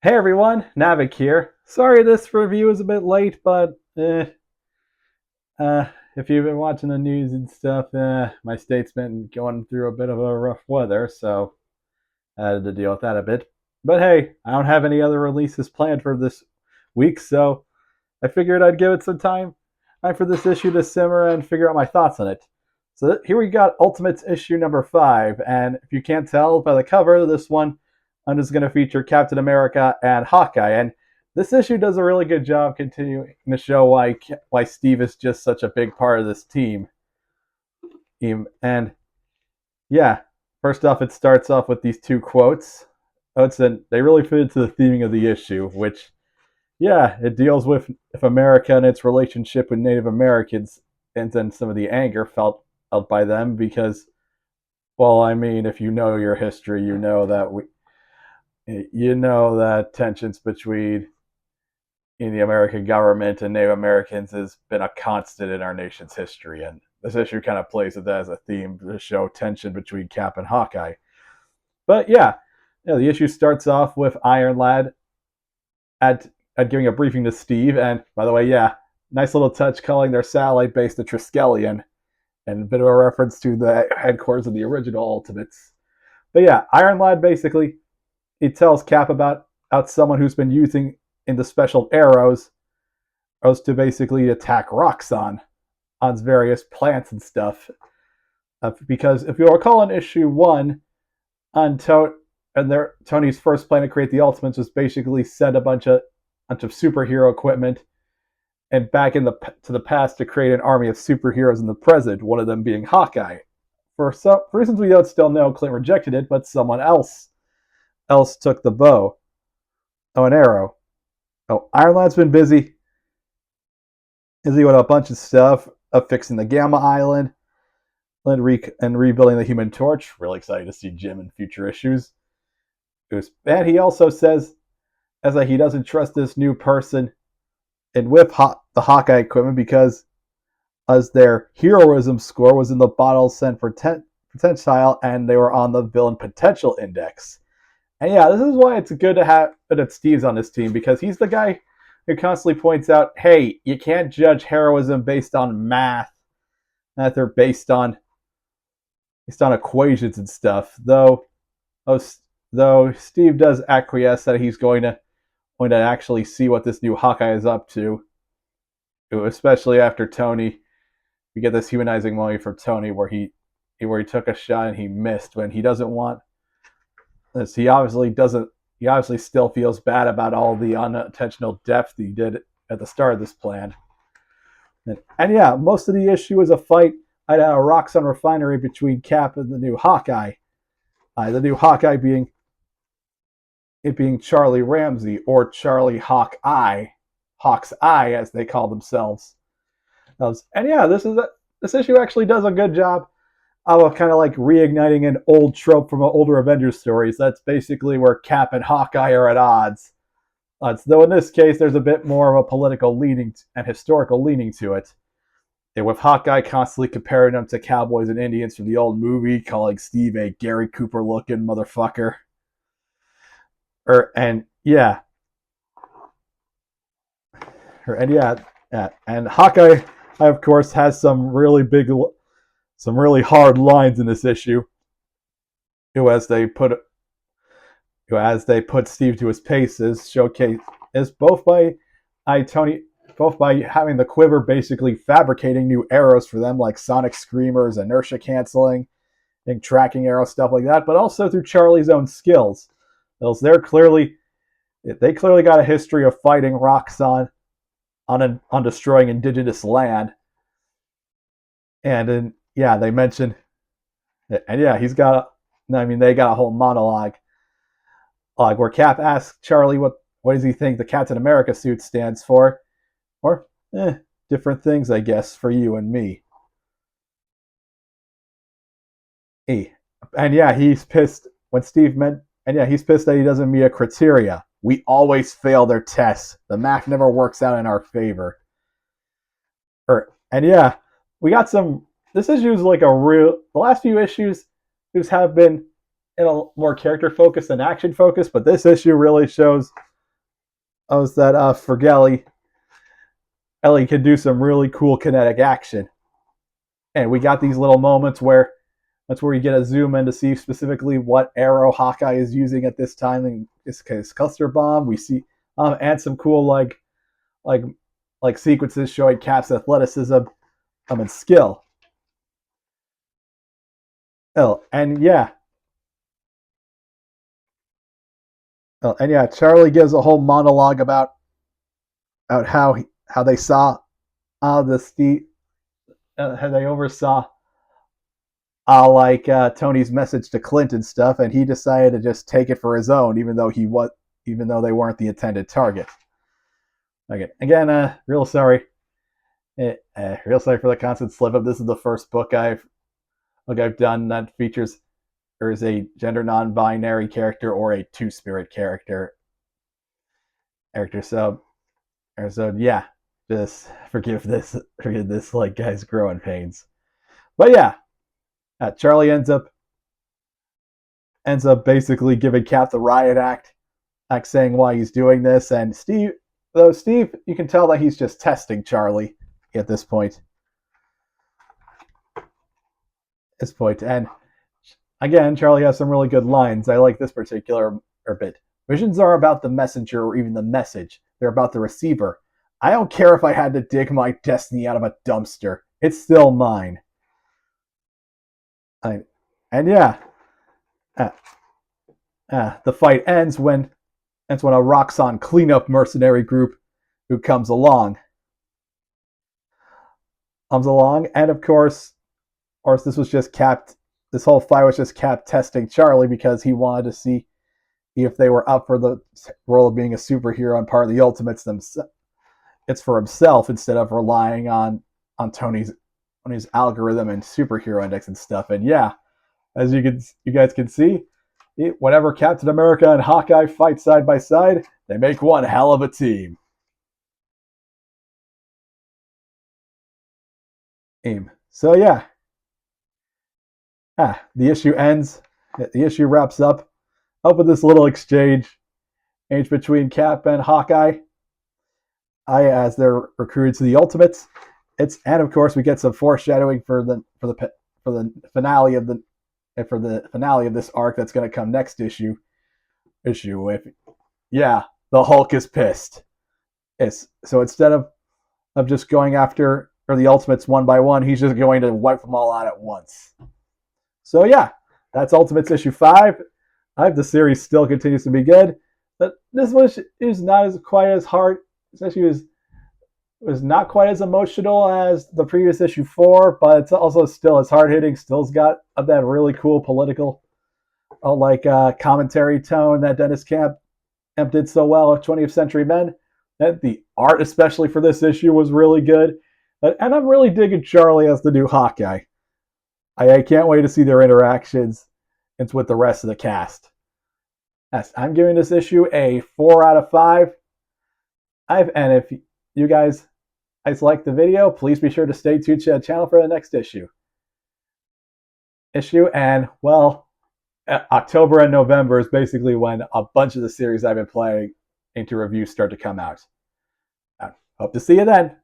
Hey everyone, Navik here. Sorry this review is a bit late, but if you've been watching the news and stuff, my state's been going through a bit of a rough weather, so I had to deal with that a bit. But hey, I don't have any other releases planned for this week, so I figured I'd give it some time for this issue to simmer and figure out my thoughts on it. So here we got Ultimates issue number 5, and if you can't tell by the cover of this one, I'm just going to feature Captain America and Hawkeye. And this issue does a really good job continuing to show why Steve is just such a big part of this team. And yeah, first off, it starts off with these two quotes. They really fit into the theming of the issue, which, yeah, it deals with if America and its relationship with Native Americans, and then some of the anger felt by them because, well, I mean, if you know your history, you know that tensions between the American government and Native Americans has been a constant in our nation's history, and this issue kind of plays with that as a theme to show tension between Cap and Hawkeye. But yeah, the issue starts off with Iron Lad at giving a briefing to Steve, and by the way, yeah, nice little touch calling their satellite base the Triskelion, and a bit of a reference to the headquarters of the original Ultimates. But yeah, Iron Lad basically he tells Cap about someone who's been using in the special arrows to basically attack Roxxon on various plants and stuff. Because if you recall in issue 1, on Tony's first plan to create the Ultimates was basically send a bunch of superhero equipment and back to the past to create an army of superheroes in the present. One of them being Hawkeye. For some reasons we don't still know, Clint rejected it, but someone else took the bow. Oh, an arrow. Oh, Iron Lad's been busy with a bunch of stuff, fixing the Gamma Island and rebuilding the Human Torch. Really excited to see Jim in future issues. And he also says as he doesn't trust this new person and with the Hawkeye equipment because as their heroism score was in the bottle sent for percentile and they were on the villain potential index. And yeah, this is why it's good to have that Steve's on this team, because he's the guy who constantly points out, hey, you can't judge heroism based on math, that they're based on equations and stuff. Though Steve does acquiesce that he's going to actually see what this new Hawkeye is up to, especially after Tony. We get this humanizing moment for Tony where he took a shot and he missed when he doesn't want. He obviously still feels bad about all the unintentional death he did at the start of this plan. And yeah, most of the issue is a fight at a Roxxon refinery between Cap and the new Hawkeye. The new Hawkeye being Charlie Ramsey, or Charlie Hawkeye as they call themselves. And yeah, this issue actually does a good job of kind of like reigniting an old trope from older Avengers stories. That's basically where Cap and Hawkeye are at odds. Though in this case, there's a bit more of a political leaning and historical leaning to it. And with Hawkeye constantly comparing them to cowboys and Indians from the old movie, calling Steve a Gary Cooper-looking motherfucker. And Hawkeye, of course, has some really hard lines in this issue. As they put Steve to his paces, showcase is both by having the Quiver basically fabricating new arrows for them, like sonic screamers, inertia canceling, and tracking arrows, stuff like that, but also through Charlie's own skills. They clearly got a history of fighting Roxxon on destroying indigenous land. And they mentioned, and yeah, they got a whole monologue where Cap asks Charlie what does he think the Captain America suit stands for, or different things, I guess, for you and me. And yeah, he's pissed when Steve meant. And yeah, he's pissed that he doesn't meet a criteria. We always fail their tests. The math never works out in our favor. And yeah, we got some. This issue is like the last few issues have been in a more character focused than action focused, but this issue really shows was that Fergelli Ellie can do some really cool kinetic action, and we got these little moments where that's where you get a zoom in to see specifically what arrow Hawkeye is using at this time. In this case, cluster bomb. We see and some cool like sequences showing Cap's athleticism and skill. Oh, and yeah. Oh, and yeah, Charlie gives a whole monologue about how they saw how they oversaw Tony's message to Clint and stuff, and he decided to just take it for his own, even though they weren't the intended target. Okay, again, real sorry. Real sorry for the constant slip up. This is the first book I've done that features there is a gender non-binary character or a two-spirit character. So yeah, just forgive this like guy's growing pains. But yeah, Charlie ends up basically giving Cap the riot act saying why he's doing this, and Steve, you can tell that he's just testing Charlie at this point. And again, Charlie has some really good lines. I like this particular bit. Visions are about the messenger or even the message. They're about the receiver. I don't care if I had to dig my destiny out of a dumpster. It's still mine. And yeah, the fight ends when a Roxxon cleanup mercenary group who comes along. And of course, this was just Cap. This whole fight was just Cap testing Charlie because he wanted to see if they were up for the role of being a superhero and part of the Ultimates themselves. It's for himself instead of relying on Tony's algorithm and superhero index and stuff. And yeah, as you guys can see, whenever Captain America and Hawkeye fight side by side, they make one hell of a team. So yeah, the issue ends. The issue wraps up with this little exchange between Cap and Hawkeye. As they're recruited to the Ultimates. And of course we get some foreshadowing for the finale of this arc that's going to come next issue. The Hulk is pissed. So instead of just going after the Ultimates one by one, he's just going to wipe them all out at once. So yeah, that's Ultimates issue 5. The series still continues to be good, but this one is not as quite as hard. This issue was not quite as emotional as the previous issue 4, but it's also still as hard hitting. Still's got that really cool political, commentary tone that Dennis Camp did so well with 20th Century Men. And the art, especially for this issue, was really good. And I'm really digging Charlie as the new Hawkeye. I can't wait to see their interactions with the rest of the cast. Yes, I'm giving this issue a 4 out of 5. And if you guys like the video, please be sure to stay tuned to the channel for the next issue. And well, October and November is basically when a bunch of the series I've been playing into reviews start to come out. I hope to see you then.